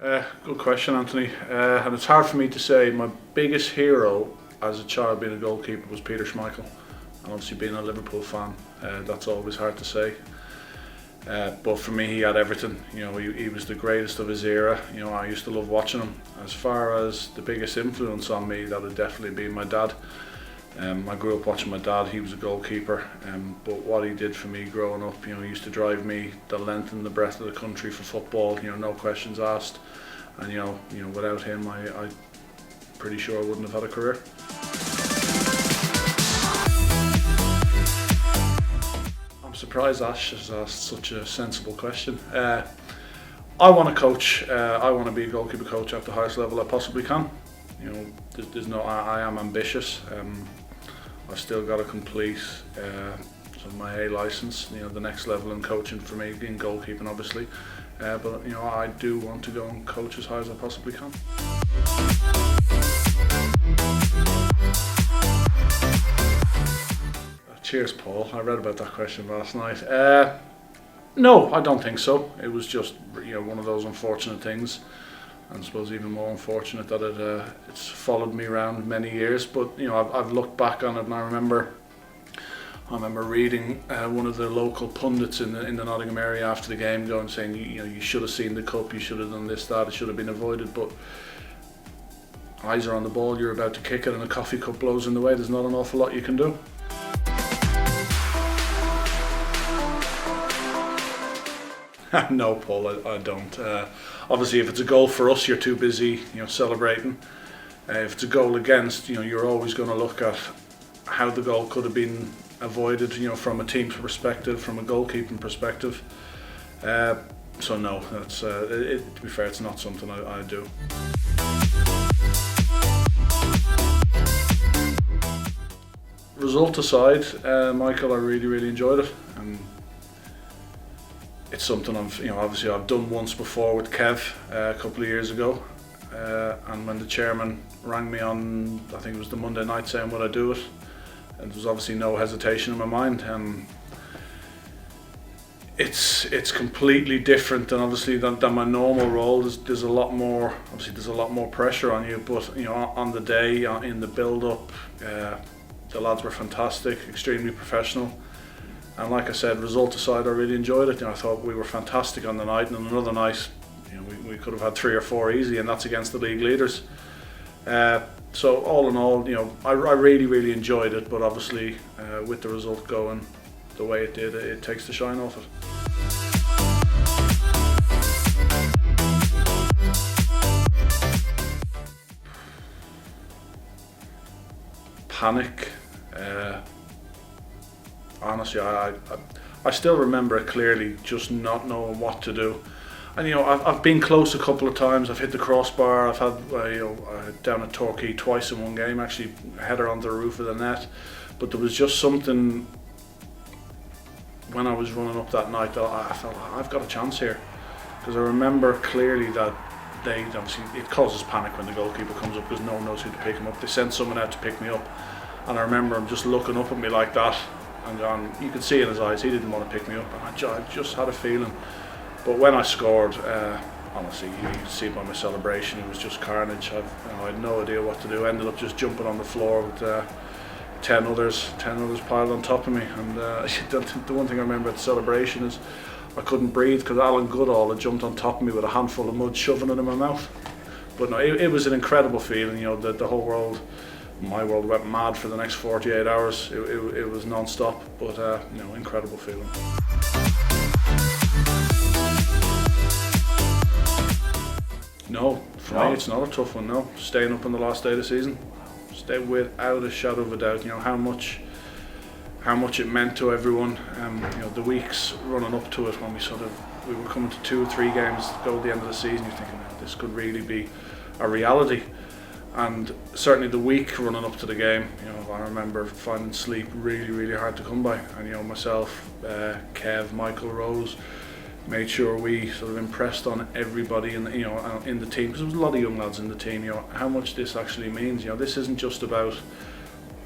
Good question, Anthony. And it's hard for me to say. My biggest hero as a child being a goalkeeper was Peter Schmeichel. And obviously being a Liverpool fan, that's always hard to say. But for me, he had everything. You know, he was the greatest of his era. You know, I used to love watching him. As far as the biggest influence on me, that would definitely be my dad. I grew up watching my dad. He was a goalkeeper, but what he did for me growing up, you know, he used to drive me the length and the breadth of the country for football. You know, no questions asked. And you know, without him, I'm pretty sure I wouldn't have had a career. I'm surprised Ash has asked such a sensible question. I want to coach. I want to be a goalkeeper coach at the highest level I possibly can. You know, there's no. I am ambitious. I've still got to complete my A license. You know, the next level in coaching for me, in goalkeeping, obviously. But you know, I do want to go and coach as high as I possibly can. Cheers, Paul. I read about that question last night. No, I don't think so. It was just, you know, one of those unfortunate things. And I suppose even more unfortunate that it's followed me around many years. But you know, I've looked back on it, and I remember reading one of the local pundits in the Nottingham area after the game, going saying, you know, you should have seen the cup, you should have done this, that, it should have been avoided. But eyes are on the ball, you're about to kick it, and a coffee cup blows in the way. There's not an awful lot you can do. No, Paul, I don't. Obviously, if it's a goal for us, you're too busy, you know, celebrating. If it's a goal against, you know, you're always going to look at how the goal could have been avoided, you know, from a team's perspective, from a goalkeeping perspective. So no, that's to be fair, it's not something I do. Result aside, Michael, I really enjoyed it. It's something obviously I've done once before with Kev a couple of years ago, and when the chairman rang me on, I think it was the Monday night, saying would I do it, and there was obviously no hesitation in my mind. It's completely different than obviously than my normal role. There's a lot more, obviously there's a lot more pressure on you, but you know, on the day, in the build up, the lads were fantastic, extremely professional. And like I said, result aside, I really enjoyed it. You know, I thought we were fantastic on the night, and on another night, you know, we could have had 3 or 4 easy, and that's against the league leaders. So all in all, you know, I really enjoyed it. But obviously, with the result going the way it did, it takes the shine off it. Panic. Honestly, I still remember it clearly, just not knowing what to do. And you know, I've been close a couple of times. I've hit the crossbar. I've had down at Torquay twice in one game, actually a header onto the roof of the net. But there was just something when I was running up that night that I felt I've got a chance here, because I remember clearly that obviously it causes panic when the goalkeeper comes up because no one knows who to pick him up. They sent someone out to pick me up, and I remember him just looking up at me like that. And you could see in his eyes he didn't want to pick me up, and I just had a feeling. But when I scored, honestly, you could see by my celebration, it was just carnage. I had no idea what to do. I ended up just jumping on the floor with 10 others piled on top of me. And the one thing I remember at the celebration is I couldn't breathe because Alan Goodall had jumped on top of me with a handful of mud, shoving it in my mouth. But no, it was an incredible feeling. You know, the whole world. My world went mad for the next 48 hours. It was non-stop, but you know, incredible feeling. No, for me it's not a tough one. No, staying up on the last day of the season, stay without a shadow of a doubt. You know how much it meant to everyone. You know, the weeks running up to it, when we were coming to 2 or 3 games to go at the end of the season, you're thinking, oh, this could really be a reality. And certainly the week running up to the game, you know, I remember finding sleep really hard to come by. And you know, myself, Kev, Michael, Rose, made sure we sort of impressed on everybody in the team, because there was a lot of young lads in the team. You know, how much this actually means. You know, this isn't just about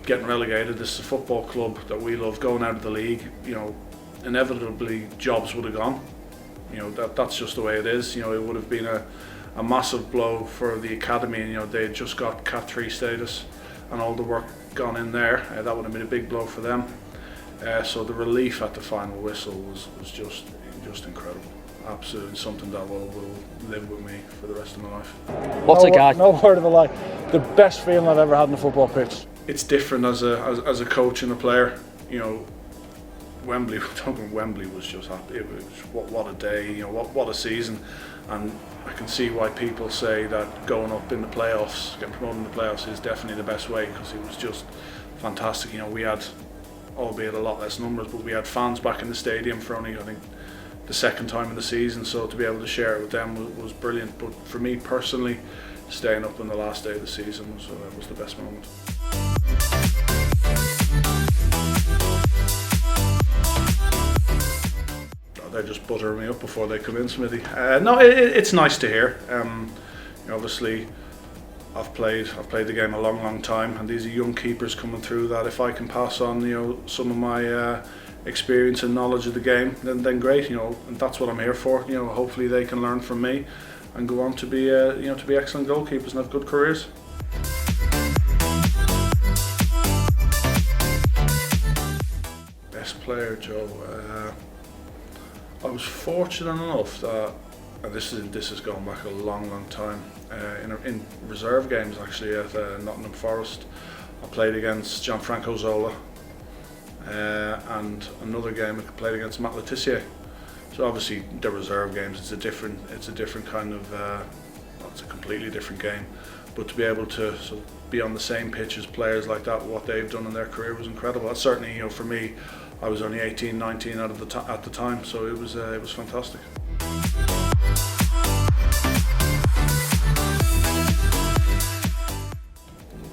getting relegated. This is a football club that we love, going out of the league. You know, inevitably jobs would have gone. You know, that's just the way it is. You know, it would have been a a massive blow for the academy. And, you know, they had just got Cat 3 status, and all the work gone in there. That would have been a big blow for them. So the relief at the final whistle was just incredible. Absolutely something that will live with me for the rest of my life. What's it got? No word of a lie. The best feeling I've ever had on a football pitch. It's different as a coach and a player. You know, Wembley was just happy. It was what a day. You know, what a season. And I can see why people say that going up in the playoffs, getting promoted in the playoffs, is definitely the best way, because it was just fantastic. You know, we had, albeit a lot less numbers, but we had fans back in the stadium for only, I think, the second time in the season, so to be able to share it with them was brilliant. But for me personally, staying up on the last day of the season was the best moment. They're just buttering me up before they come in, Smithy. No, it's nice to hear. You know, obviously, I've played the game a long time, and these are young keepers coming through. That if I can pass on, you know, some of my experience and knowledge of the game, then great. You know, and that's what I'm here for. You know, hopefully they can learn from me and go on to be you know, to be excellent goalkeepers and have good careers. Best player, Joe. I was fortunate enough that, and this is going back a long time, in reserve games actually at Nottingham Forest, I played against Gianfranco Zola, and another game I played against Matt Letizia. So obviously the reserve games, it's a different kind of, it's a completely different game. But to be able to sort of be on the same pitch as players like that, what they've done in their career was incredible. That's certainly, you know, for me, I was only 18, 19 at the time, so it was fantastic.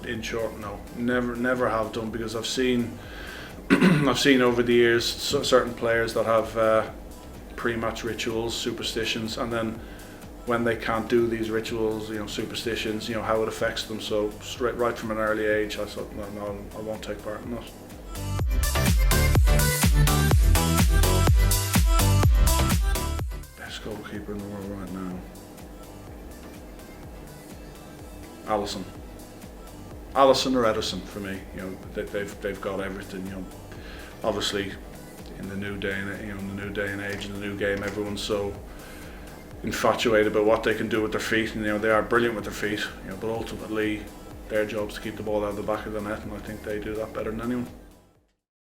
In short, no, never have done, because I've seen I've seen over the years certain players that have pre-match rituals, superstitions, and then when they can't do these rituals, you know, superstitions, you know, how it affects them. So right from an early age, I thought, no, I won't take part in that. Best goalkeeper in the world right now, Alisson or Ederson for me. You know, they've got everything. You know, obviously in the new day and age, in the new game, everyone's so infatuated about what they can do with their feet, and you know, they are brilliant with their feet. You know, but ultimately their job is to keep the ball out of the back of the net, and I think they do that better than anyone.